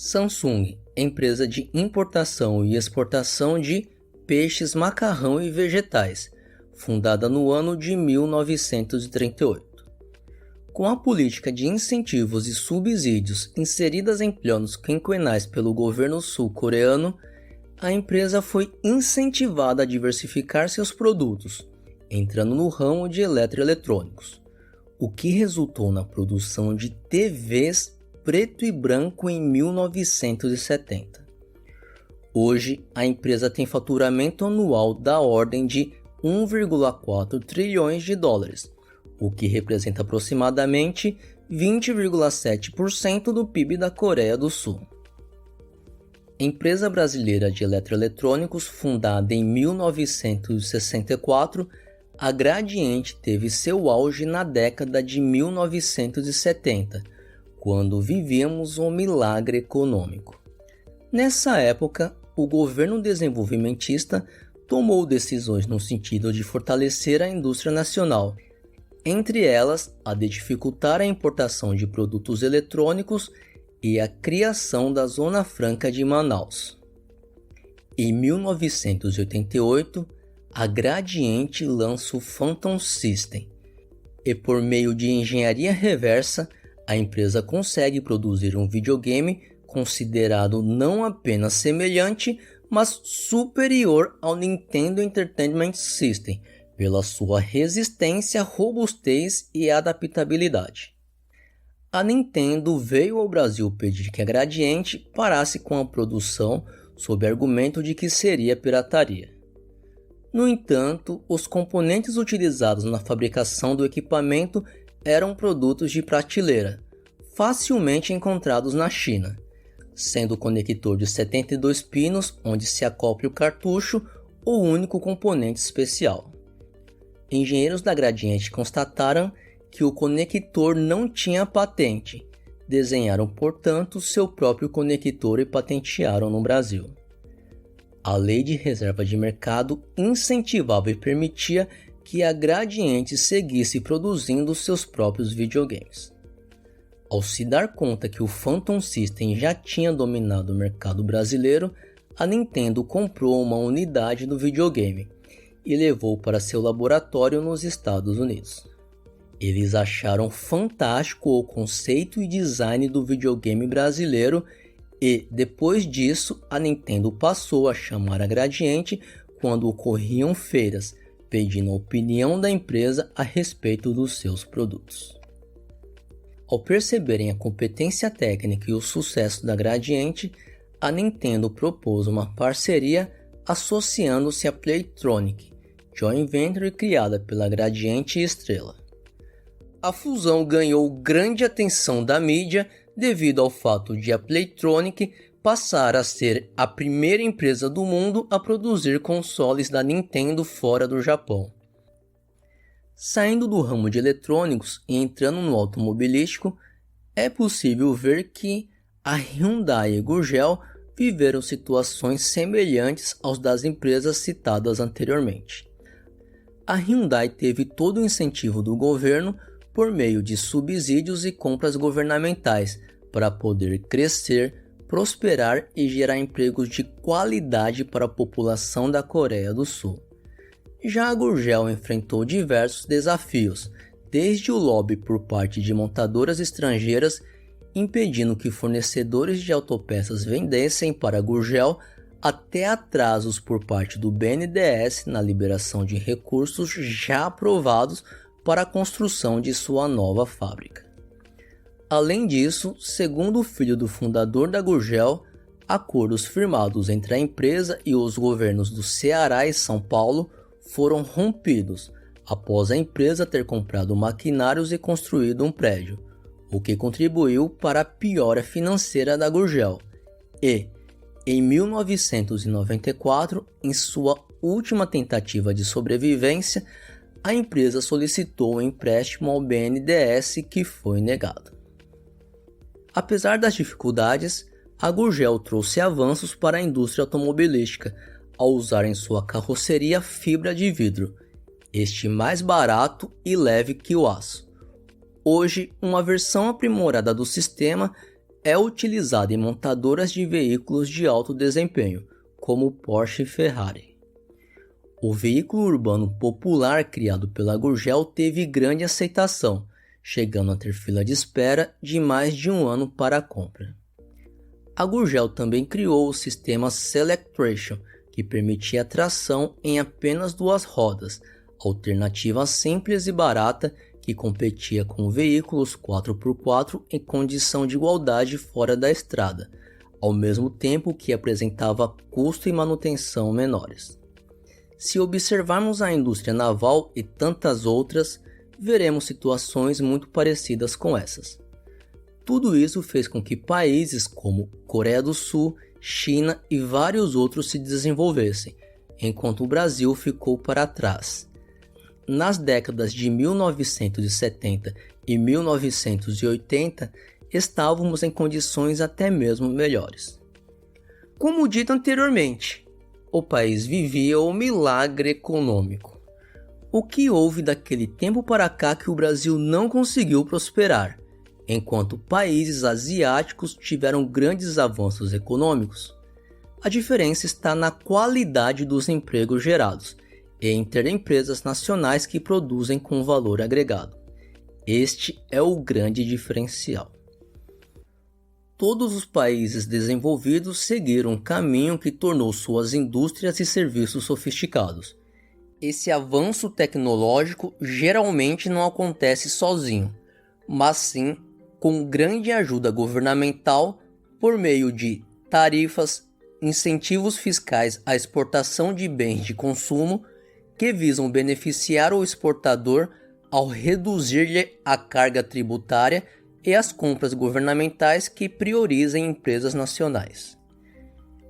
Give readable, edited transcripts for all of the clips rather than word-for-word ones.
Samsung, empresa de importação e exportação de peixes, macarrão e vegetais, fundada no ano de 1938. Com a política de incentivos e subsídios inseridas em planos quinquenais pelo governo sul-coreano, a empresa foi incentivada a diversificar seus produtos, entrando no ramo de eletroeletrônicos, o que resultou na produção de TVs preto e branco em 1970. Hoje, a empresa tem faturamento anual da ordem de 1,4 trilhões de dólares, o que representa aproximadamente 20,7% do PIB da Coreia do Sul. Empresa brasileira de eletroeletrônicos fundada em 1964, a Gradiente teve seu auge na década de 1970, quando vivíamos um milagre econômico. Nessa época, o governo desenvolvimentista tomou decisões no sentido de fortalecer a indústria nacional, entre elas a de dificultar a importação de produtos eletrônicos e a criação da Zona Franca de Manaus. Em 1988, a Gradiente lança o Phantom System, e por meio de engenharia reversa, a empresa consegue produzir um videogame considerado não apenas semelhante, mas superior ao Nintendo Entertainment System, pela sua resistência, robustez e adaptabilidade. A Nintendo veio ao Brasil pedir que a Gradiente parasse com a produção sob argumento de que seria pirataria. No entanto, os componentes utilizados na fabricação do equipamento eram produtos de prateleira, facilmente encontrados na China, sendo o conector de 72 pinos onde se acopla o cartucho o único componente especial. Engenheiros da Gradiente constataram que o conector não tinha patente, desenharam, portanto, seu próprio conector e patentearam no Brasil. A lei de reserva de mercado incentivava e permitia que a Gradiente seguisse produzindo seus próprios videogames. Ao se dar conta que o Phantom System já tinha dominado o mercado brasileiro, a Nintendo comprou uma unidade do videogame e levou para seu laboratório nos Estados Unidos. Eles acharam fantástico o conceito e design do videogame brasileiro e, depois disso, a Nintendo passou a chamar a Gradiente quando ocorriam feiras, pedindo a opinião da empresa a respeito dos seus produtos. Ao perceberem a competência técnica e o sucesso da Gradiente, a Nintendo propôs uma parceria associando-se à Playtronic, joint venture criada pela Gradiente e Estrela. A fusão ganhou grande atenção da mídia devido ao fato de a Playtronic passar a ser a primeira empresa do mundo a produzir consoles da Nintendo fora do Japão. Saindo do ramo de eletrônicos e entrando no automobilístico, é possível ver que a Hyundai e Gurgel viveram situações semelhantes aos das empresas citadas anteriormente. A Hyundai teve todo o incentivo do governo por meio de subsídios e compras governamentais para poder crescer, prosperar e gerar empregos de qualidade para a população da Coreia do Sul. Já a Gurgel enfrentou diversos desafios, desde o lobby por parte de montadoras estrangeiras, impedindo que fornecedores de autopeças vendessem para a Gurgel, até atrasos por parte do BNDES na liberação de recursos já aprovados para a construção de sua nova fábrica. Além disso, segundo o filho do fundador da Gurgel, acordos firmados entre a empresa e os governos do Ceará e São Paulo foram rompidos após a empresa ter comprado maquinários e construído um prédio, o que contribuiu para a piora financeira da Gurgel. E, em 1994, em sua última tentativa de sobrevivência, a empresa solicitou um empréstimo ao BNDES que foi negado. Apesar das dificuldades, a Gurgel trouxe avanços para a indústria automobilística ao usar em sua carroceria fibra de vidro, este mais barato e leve que o aço. Hoje, uma versão aprimorada do sistema é utilizado em montadoras de veículos de alto desempenho, como Porsche e Ferrari. O veículo urbano popular criado pela Gurgel teve grande aceitação, chegando a ter fila de espera de mais de um ano para a compra. A Gurgel também criou o sistema Selectration, que permitia tração em apenas 2 rodas, alternativa simples e barata que competia com veículos 4x4 em condição de igualdade fora da estrada, ao mesmo tempo que apresentava custo e manutenção menores. Se observarmos a indústria naval e tantas outras, veremos situações muito parecidas com essas. Tudo isso fez com que países como Coreia do Sul, China e vários outros se desenvolvessem, enquanto o Brasil ficou para trás. Nas décadas de 1970 e 1980, estávamos em condições até mesmo melhores. Como dito anteriormente, o país vivia o milagre econômico. O que houve daquele tempo para cá que o Brasil não conseguiu prosperar, enquanto países asiáticos tiveram grandes avanços econômicos? A diferença está na qualidade dos empregos gerados e em ter empresas nacionais que produzem com valor agregado. Este é o grande diferencial. Todos os países desenvolvidos seguiram um caminho que tornou suas indústrias e serviços sofisticados. Esse avanço tecnológico geralmente não acontece sozinho, mas sim com grande ajuda governamental por meio de tarifas, incentivos fiscais à exportação de bens de consumo que visam beneficiar o exportador ao reduzir-lhe a carga tributária e as compras governamentais que priorizem empresas nacionais.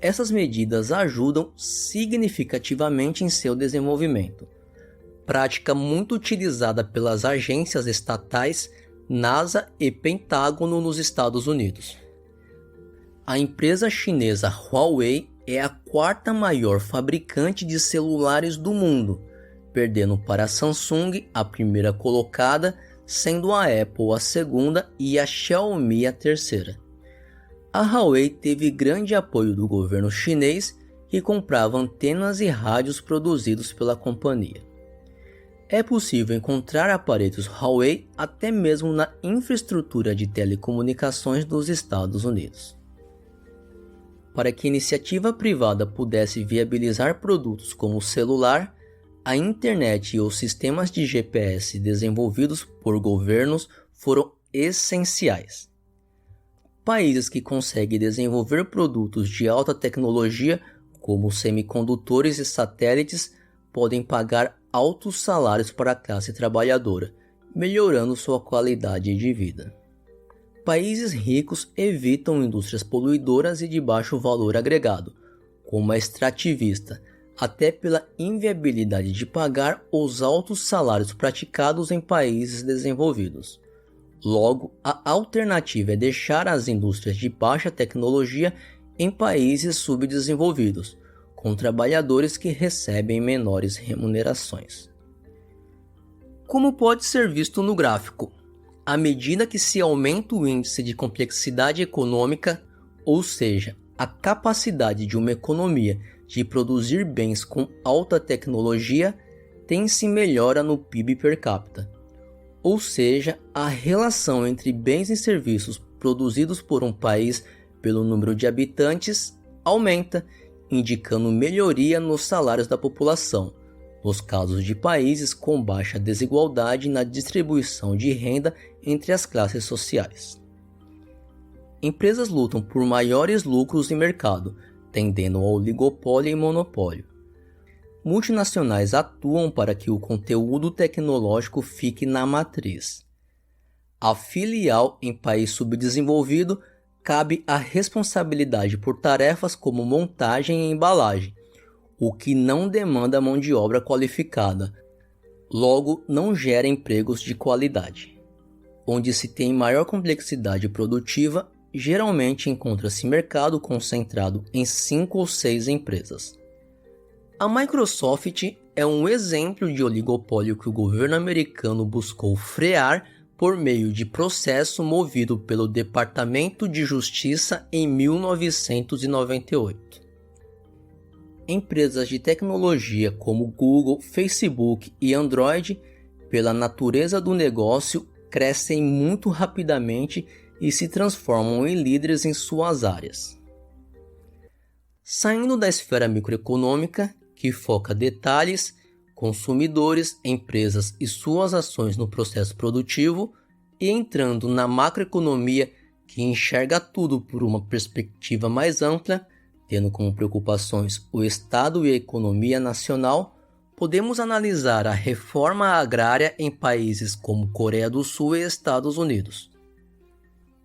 Essas medidas ajudam significativamente em seu desenvolvimento, prática muito utilizada pelas agências estatais NASA e Pentágono nos Estados Unidos. A empresa chinesa Huawei é a 4ª maior fabricante de celulares do mundo, perdendo para a Samsung, a primeira colocada, sendo a Apple a 2ª e a Xiaomi a 3ª. A Huawei teve grande apoio do governo chinês, que comprava antenas e rádios produzidos pela companhia. É possível encontrar aparelhos Huawei até mesmo na infraestrutura de telecomunicações dos Estados Unidos. Para que a iniciativa privada pudesse viabilizar produtos como o celular, a internet e os sistemas de GPS desenvolvidos por governos foram essenciais. Países que conseguem desenvolver produtos de alta tecnologia, como semicondutores e satélites, podem pagar altos salários para a classe trabalhadora, melhorando sua qualidade de vida. Países ricos evitam indústrias poluidoras e de baixo valor agregado, como a extrativista, até pela inviabilidade de pagar os altos salários praticados em países desenvolvidos. Logo, a alternativa é deixar as indústrias de baixa tecnologia em países subdesenvolvidos, com trabalhadores que recebem menores remunerações. Como pode ser visto no gráfico, à medida que se aumenta o índice de complexidade econômica, ou seja, a capacidade de uma economia de produzir bens com alta tecnologia, tem-se melhora no PIB per capita, ou seja, a relação entre bens e serviços produzidos por um país pelo número de habitantes aumenta, indicando melhoria nos salários da população, nos casos de países com baixa desigualdade na distribuição de renda entre as classes sociais. Empresas lutam por maiores lucros em mercado, tendendo ao oligopólio e monopólio. Multinacionais atuam para que o conteúdo tecnológico fique na matriz. A filial em país subdesenvolvido cabe a responsabilidade por tarefas como montagem e embalagem, o que não demanda mão de obra qualificada, logo não gera empregos de qualidade. Onde se tem maior complexidade produtiva, geralmente encontra-se mercado concentrado em 5 ou 6 empresas. A Microsoft é um exemplo de oligopólio que o governo americano buscou frear por meio de processo movido pelo Departamento de Justiça em 1998. Empresas de tecnologia como Google, Facebook e Android, pela natureza do negócio, crescem muito rapidamente e se transformam em líderes em suas áreas. Saindo da esfera microeconômica, que foca detalhes, consumidores, empresas e suas ações no processo produtivo, e entrando na macroeconomia, que enxerga tudo por uma perspectiva mais ampla, tendo como preocupações o Estado e a economia nacional, podemos analisar a reforma agrária em países como Coreia do Sul e Estados Unidos.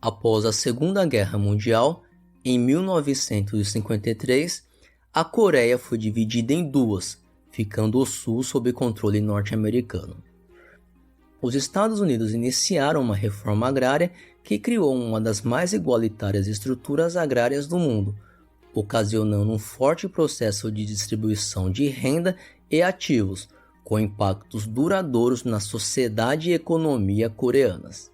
Após a Segunda Guerra Mundial, em 1953, a Coreia foi dividida em duas, ficando o Sul sob controle norte-americano. Os Estados Unidos iniciaram uma reforma agrária que criou uma das mais igualitárias estruturas agrárias do mundo, ocasionando um forte processo de distribuição de renda e ativos, com impactos duradouros na sociedade e economia coreanas.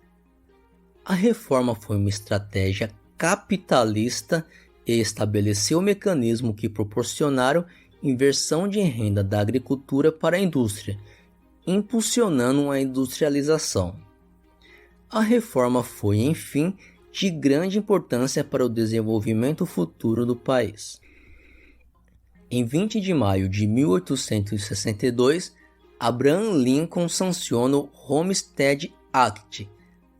A reforma foi uma estratégia capitalista e estabeleceu mecanismos que proporcionaram inversão de renda da agricultura para a indústria, impulsionando a industrialização. A reforma foi, enfim, de grande importância para o desenvolvimento futuro do país. Em 20 de maio de 1862, Abraham Lincoln sanciona o Homestead Act,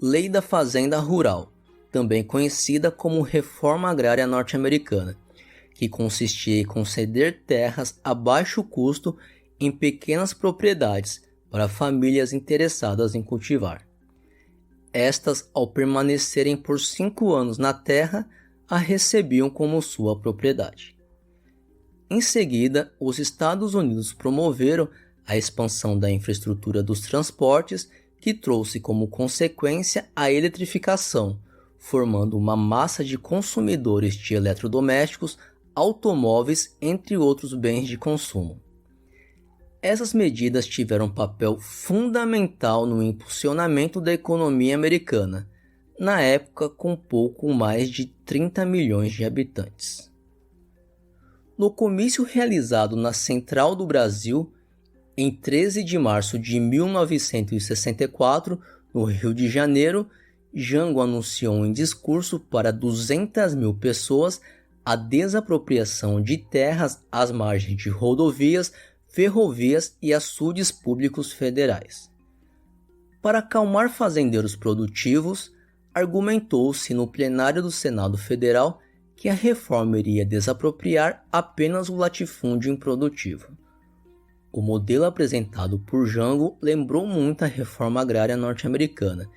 Lei da Fazenda Rural, também conhecida como Reforma Agrária Norte-Americana, que consistia em conceder terras a baixo custo em pequenas propriedades para famílias interessadas em cultivar. Estas, ao permanecerem por 5 anos na terra, a recebiam como sua propriedade. Em seguida, os Estados Unidos promoveram a expansão da infraestrutura dos transportes, que trouxe como consequência a eletrificação, formando uma massa de consumidores de eletrodomésticos, automóveis, entre outros bens de consumo. Essas medidas tiveram um papel fundamental no impulsionamento da economia americana, na época com pouco mais de 30 milhões de habitantes. No comício realizado na Central do Brasil, em 13 de março de 1964, no Rio de Janeiro, Jango anunciou em discurso para 200 mil pessoas a desapropriação de terras às margens de rodovias, ferrovias e açudes públicos federais. Para acalmar fazendeiros produtivos, argumentou-se no plenário do Senado Federal que a reforma iria desapropriar apenas o latifúndio improdutivo. O modelo apresentado por Jango lembrou muito a reforma agrária norte-americana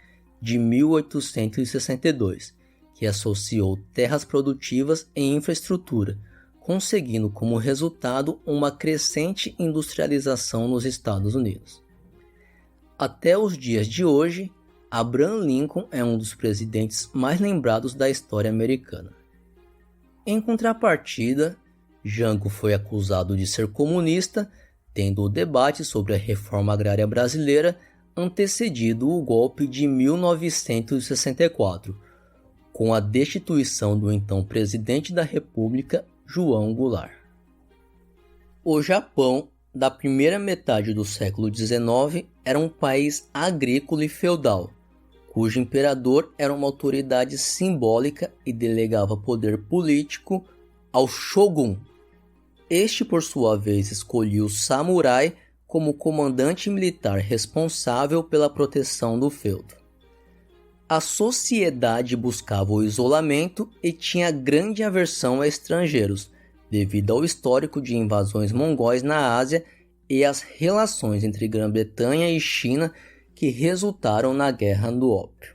de 1862, que associou terras produtivas e infraestrutura, conseguindo como resultado uma crescente industrialização nos Estados Unidos. Até os dias de hoje, Abraham Lincoln é um dos presidentes mais lembrados da história americana. Em contrapartida, Jango foi acusado de ser comunista, tendo o debate sobre a reforma agrária brasileira antecedido o golpe de 1964, com a destituição do então presidente da República, João Goulart. O Japão, da primeira metade do século XIX, era um país agrícola e feudal, cujo imperador era uma autoridade simbólica e delegava poder político ao shogun. Este, por sua vez, escolhia o samurai como comandante militar responsável pela proteção do feudo. A sociedade buscava o isolamento e tinha grande aversão a estrangeiros, devido ao histórico de invasões mongóis na Ásia e às relações entre Grã-Bretanha e China que resultaram na Guerra do Ópio.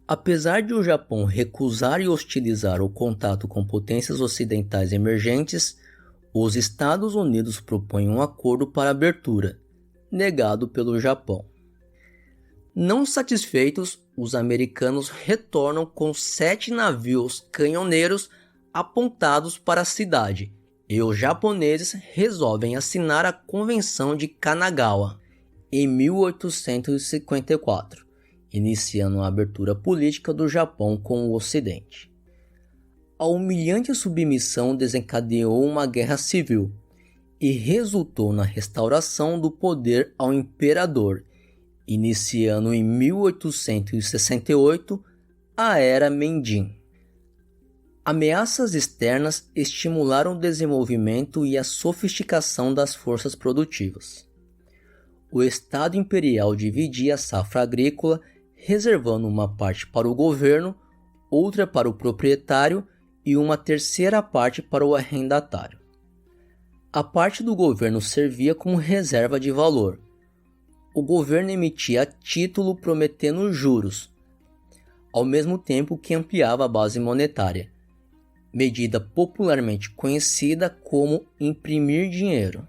Apesar de o Japão recusar e hostilizar o contato com potências ocidentais emergentes, os Estados Unidos propõem um acordo para abertura, negado pelo Japão. Não satisfeitos, os americanos retornam com 7 navios canhoneiros apontados para a cidade, e os japoneses resolvem assinar a Convenção de Kanagawa em 1854, iniciando a abertura política do Japão com o Ocidente. A humilhante submissão desencadeou uma guerra civil e resultou na restauração do poder ao imperador, iniciando em 1868 a Era Meiji. Ameaças externas estimularam o desenvolvimento e a sofisticação das forças produtivas. O Estado Imperial dividia a safra agrícola, reservando uma parte para o governo, outra para o proprietário e uma terceira parte para o arrendatário. A parte do governo servia como reserva de valor. O governo emitia título prometendo juros, ao mesmo tempo que ampliava a base monetária, medida popularmente conhecida como imprimir dinheiro.